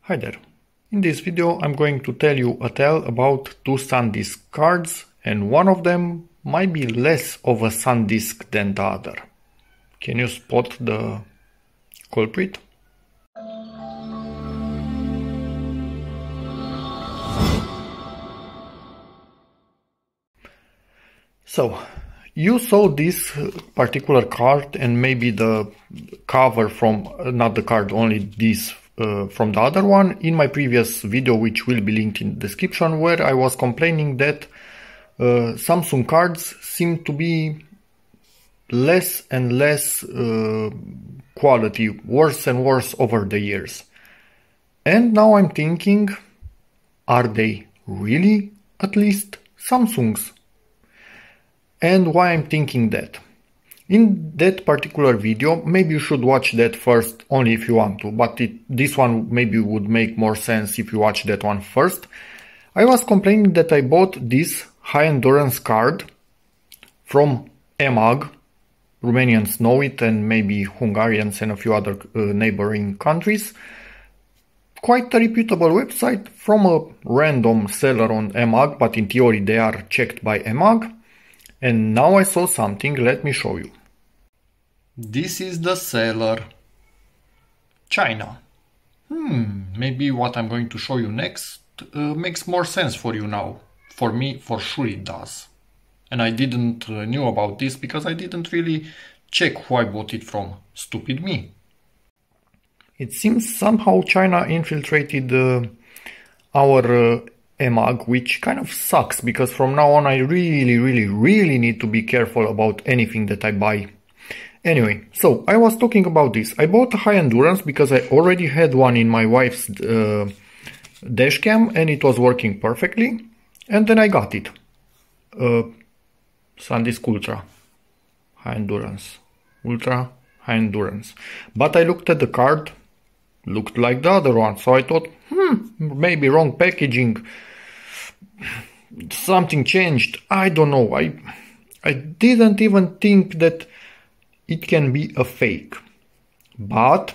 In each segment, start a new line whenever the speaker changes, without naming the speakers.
Hi there. In this video I'm going to tell you a tale about two SanDisk cards, and one of them might be less of a SanDisk than the other. Can you spot the culprit? So, you saw this particular card and maybe the cover from, not the card, only this from the other one in my previous video, which will be linked in the description, where I was complaining that Samsung cards seem to be less and less quality, worse and worse over the years. And now I'm thinking, are they really at least Samsung's? And why I'm thinking that? In that particular video, maybe you should watch that first, only if you want to, but this one maybe would make more sense if you watch that one first. I was complaining that I bought this high endurance card from EMAG, Romanians know it, and maybe Hungarians and a few other neighboring countries. Quite a reputable website from a random seller on EMAG, but in theory they are checked by EMAG. And now I saw something, let me show you. This is the seller. China. Maybe what I'm going to show you next makes more sense for you now. For me, for sure it does. And I didn't knew about this because I didn't really check who I bought it from. Stupid me. It seems somehow China infiltrated our EMAG, which kind of sucks, because from now on I really need to be careful about anything that I buy. Anyway, so I was talking about this. I bought a high endurance because I already had one in my wife's dash cam and it was working perfectly. And then I got it. SanDisk Ultra high endurance. Ultra high endurance. But I looked at the card, looked like the other one, so I thought, maybe wrong packaging, something changed, I don't know. I didn't even think that it can be a fake, but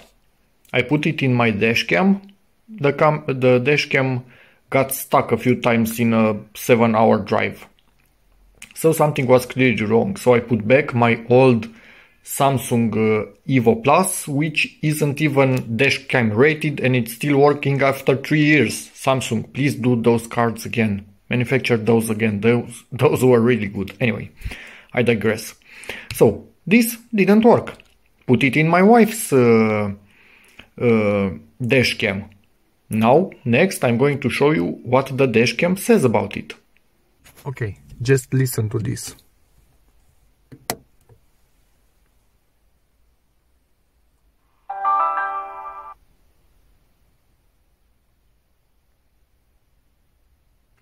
I put it in my dash cam. The dash cam got stuck a few times in a 7-hour drive, so something was clearly wrong. So I put back my old Samsung Evo Plus, which isn't even dash cam rated, and it's still working after 3 years. Samsung, please do those cards again. Manufacture those again. Those were really good. Anyway, I digress. So this didn't work. Put it in my wife's dash cam. Now, next I'm going to show you what the dash cam says about it. Okay, just listen to this.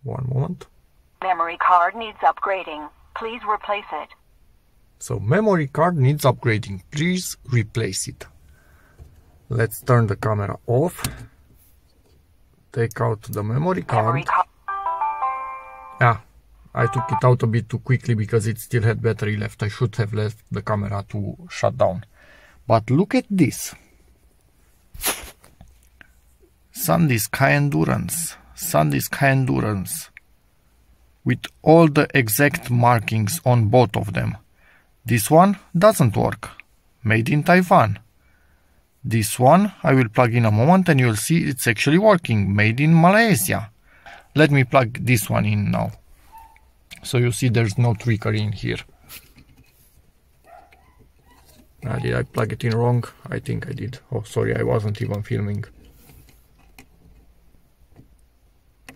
One moment.
Memory card needs upgrading. Please replace it.
So, memory card needs upgrading. Please replace it. Let's turn the camera off. Take out the memory card. I took it out a bit too quickly because it still had battery left. I should have left the camera to shut down. But look at this. SanDisk high endurance. SanDisk high endurance, with all the exact markings on both of them. This one doesn't work, made in Taiwan. This one I will plug in a moment and you'll see it's actually working, made in Malaysia. Let me plug this one in now, so you see there's no trickery in here. Did I plug it in wrong? I think I did. Oh, sorry, I wasn't even filming.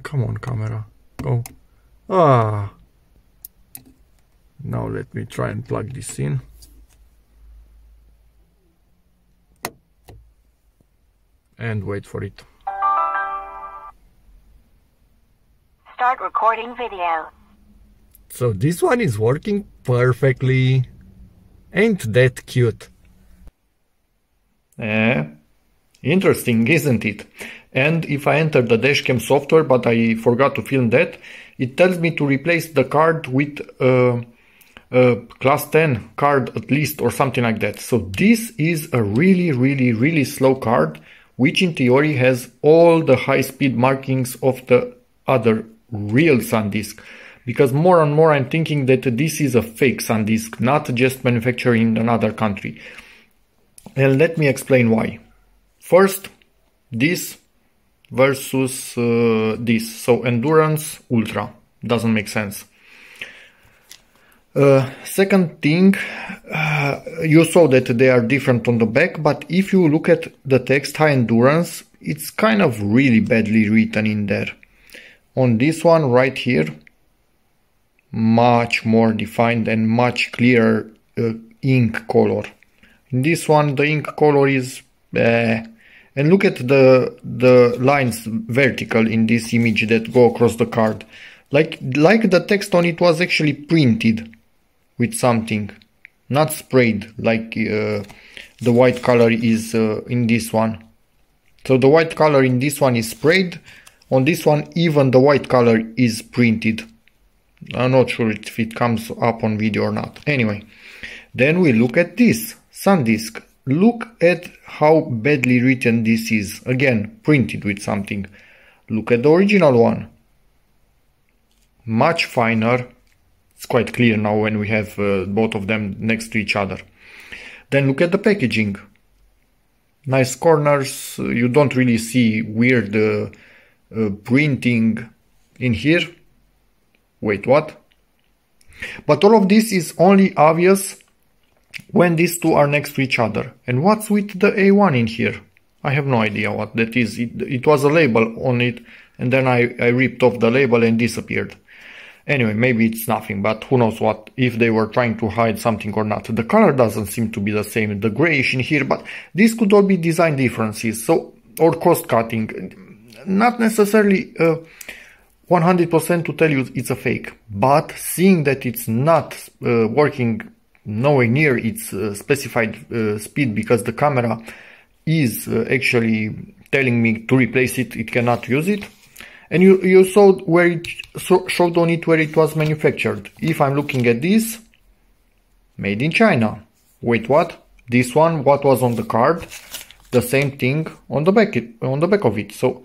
Come on, camera, go. Now let me try and plug this in. And wait for it.
Start recording video.
So this one is working perfectly. Ain't that cute? Interesting, isn't it? And if I enter the dashcam software, but I forgot to film that, it tells me to replace the card with a class 10 card at least, or something like that. So this is a really slow card which in theory has all the high-speed markings of the other real SanDisk. Because more and more I'm thinking that this is a fake SanDisk, not just manufactured in another country. And let me explain why. First, this versus this. So Endurance Ultra doesn't make sense. Second thing, you saw that they are different on the back, but if you look at the text high endurance, it's kind of really badly written in there. On this one right here, much more defined and much clearer ink color. In this one, the ink color is and look at the lines vertical in this image that go across the card. Like the text on it was actually printed with something, not sprayed like the white color is in this one. So the white color in this one is sprayed. On this one, even the white color is printed. I'm not sure if it comes up on video or not. Anyway, then we look at this SanDisk. Look at how badly written this is. Again, printed with something. Look at the original one. Much finer. It's quite clear now when we have both of them next to each other. Then look at the packaging. Nice corners. You don't really see weird printing in here. Wait, what? But all of this is only obvious when these two are next to each other. And what's with the A1 in here? I have no idea what that is. It was a label on it, and then I ripped off the label and disappeared. Anyway, maybe it's nothing, but who knows what, if they were trying to hide something or not. The color doesn't seem to be the same, the grayish in here, but these could all be design differences, so, or cost cutting. Not necessarily 100% to tell you it's a fake, but seeing that it's not working nowhere near its specified speed, because the camera is actually telling me to replace it, it cannot use it. And you saw where it showed on it where it was manufactured. If I'm looking at this, made in China. Wait, what? This one, what was on the card? The same thing on the back of it. So,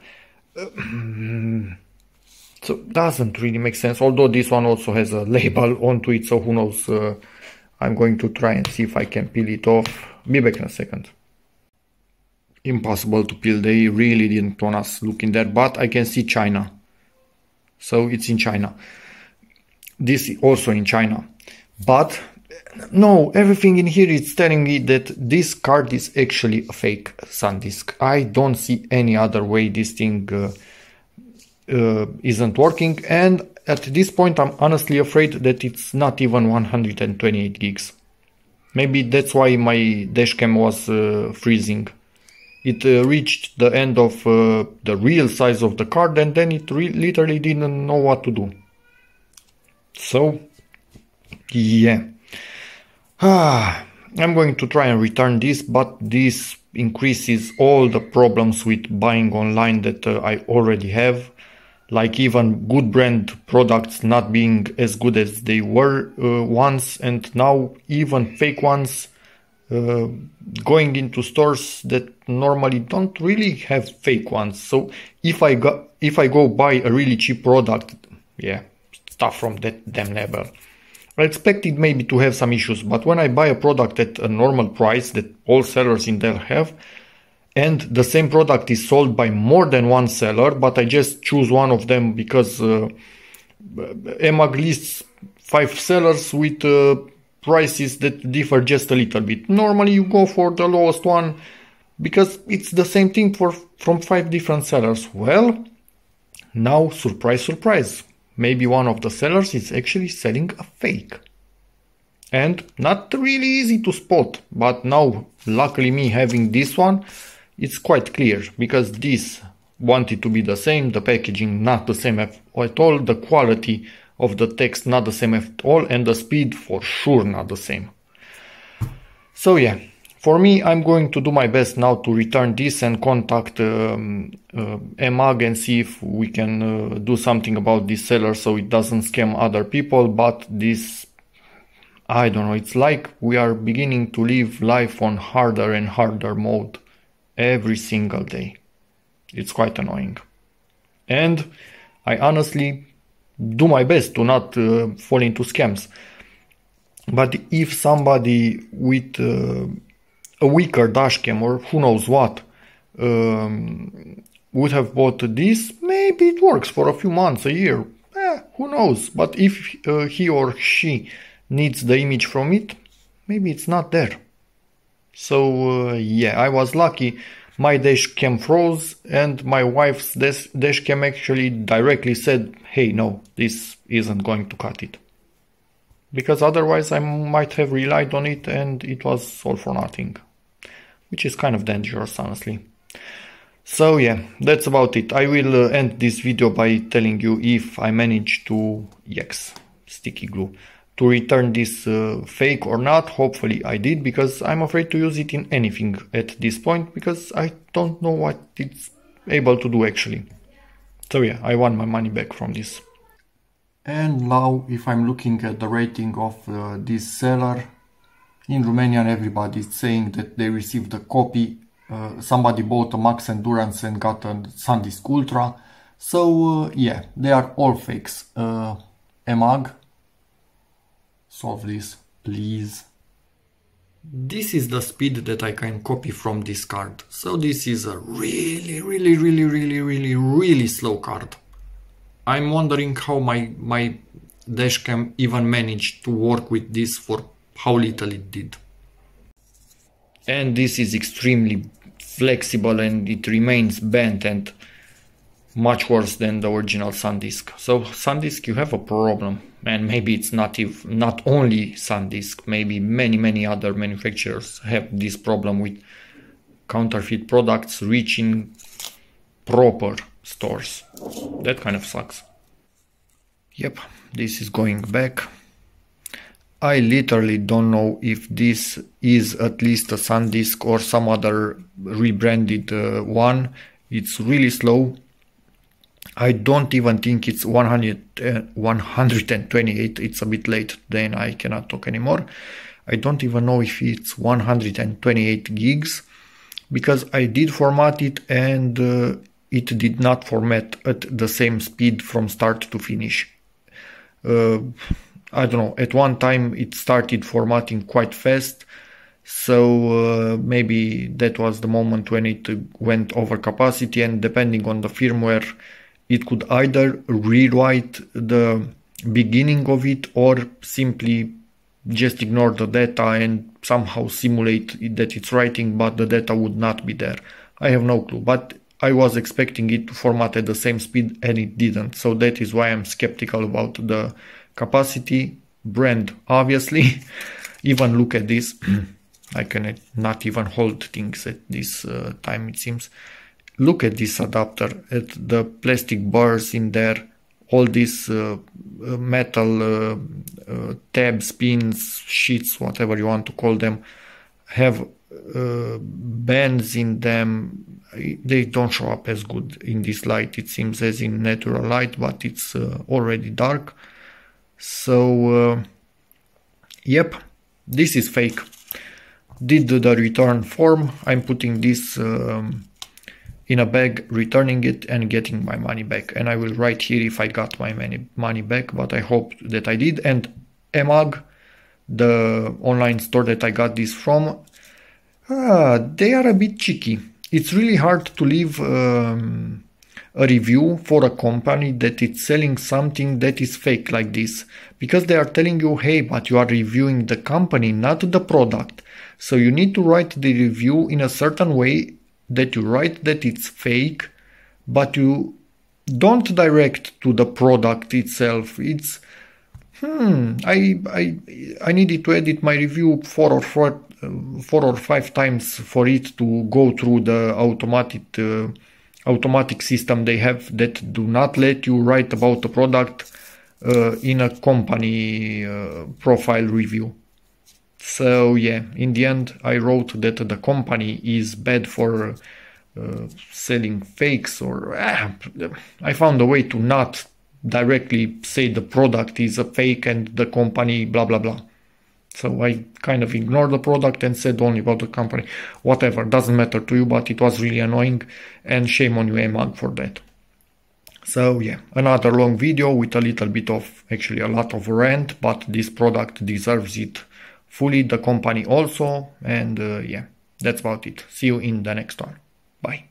so doesn't really make sense. Although this one also has a label onto it, so who knows? I'm going to try and see if I can peel it off. Be back in a second. Impossible to peel. They really didn't want us looking there, but I can see China, so it's in China. This also in China, but no, everything in here is telling me that this card is actually a fake SanDisk. I don't see any other way this thing isn't working, and at this point I'm honestly afraid that it's not even 128 gigs. Maybe that's why my dashcam was freezing. It reached the end of the real size of the card, and then it literally didn't know what to do. So, yeah. I'm going to try and return this, but this increases all the problems with buying online that I already have. Like even good brand products not being as good as they were once, and now even fake ones going into stores that normally don't really have fake ones. So if I go buy a really cheap product, yeah, stuff from that damn level, I expected maybe to have some issues. But when I buy a product at a normal price that all sellers in there have, and the same product is sold by more than one seller, but I just choose one of them because EMAG lists 5 sellers with prices that differ just a little bit. Normally you go for the lowest one because it's the same thing from 5 different sellers. Well, now surprise, surprise, maybe one of the sellers is actually selling a fake. And not really easy to spot, but now luckily me having this one, it's quite clear, because this wanted to be the same, the packaging not the same at all, the quality of the text not the same at all, and the speed for sure not the same. So yeah, for me, I'm going to do my best now to return this and contact EMAG and see if we can do something about this seller so it doesn't scam other people. But this, I don't know, it's like we are beginning to live life on harder and harder mode. every single day. It's quite annoying. And I honestly do my best to not fall into scams. But if somebody with a weaker dashcam or who knows what would have bought this, maybe it works for a few months, a year, who knows. But if he or she needs the image from it, maybe it's not there. So yeah, I was lucky. My dash cam froze and my wife's dash cam actually directly said, hey, no, this isn't going to cut it. Because otherwise I might have relied on it and it was all for nothing. Which is kind of dangerous, honestly. So yeah, that's about it. I will end this video by telling you if I managed to, yes, sticky glue, to return this fake or not. Hopefully I did, because I'm afraid to use it in anything at this point, because I don't know what it's able to do actually. So yeah, I want my money back from this. And now if I'm looking at the rating of this seller, in Romanian everybody is saying that they received a copy. Somebody bought a Max Endurance and got a SanDisk Ultra. So yeah, they are all fakes. EMAG, solve this, please. This is the speed that I can copy from this card. So this is a really slow card. I'm wondering how my dashcam even managed to work with this for how little it did. And this is extremely flexible and it remains bent and much worse than the original SanDisk. So SanDisk, you have a problem, and maybe it's not only SanDisk, maybe many other manufacturers have this problem with counterfeit products reaching proper stores. That kind of sucks. Yep, this is going back. I literally don't know if this is at least a SanDisk or some other rebranded one. It's really slow. I don't even think it's 128. It's a bit late, then I cannot talk anymore. I don't even know if it's 128 gigs, because I did format it and it did not format at the same speed from start to finish. I don't know, at one time it started formatting quite fast, so maybe that was the moment when it went over capacity, and depending on the firmware it could either rewrite the beginning of it or simply just ignore the data and somehow simulate that it's writing, but the data would not be there. I have no clue, but I was expecting it to format at the same speed and it didn't, so that is why I'm skeptical about the capacity. Brand, obviously. Even look at this. I can not even hold things at this time, it seems. Look at this adapter, at the plastic bars in there, all these metal tabs, pins, sheets, whatever you want to call them, have bands in them. They don't show up as good in this light, it seems, as in natural light, but it's already dark. So yep, this is fake. Did the return form. I'm putting this in a bag, returning it and getting my money back, and I will write here if I got my money back, but I hope that I did. And EMAG, the online store that I got this from, they are a bit cheeky. It's really hard to leave a review for a company that is selling something that is fake like this, because they are telling you, hey, but you are reviewing the company, not the product. So you need to write the review in a certain way that you write that it's fake, but you don't direct to the product itself. It's I needed to edit my review four or five times for it to go through the automatic system they have that do not let you write about the product in a company profile review. So yeah, in the end I wrote that the company is bad for selling fakes, or I found a way to not directly say the product is a fake and the company blah blah blah. So I kind of ignored the product and said only about the company. Whatever, doesn't matter to you, but it was really annoying, and shame on you, Emag, for that. So yeah, another long video with a little bit of, actually a lot of rant, but this product deserves it fully, the company also, and yeah, that's about it. See you in the next one. Bye.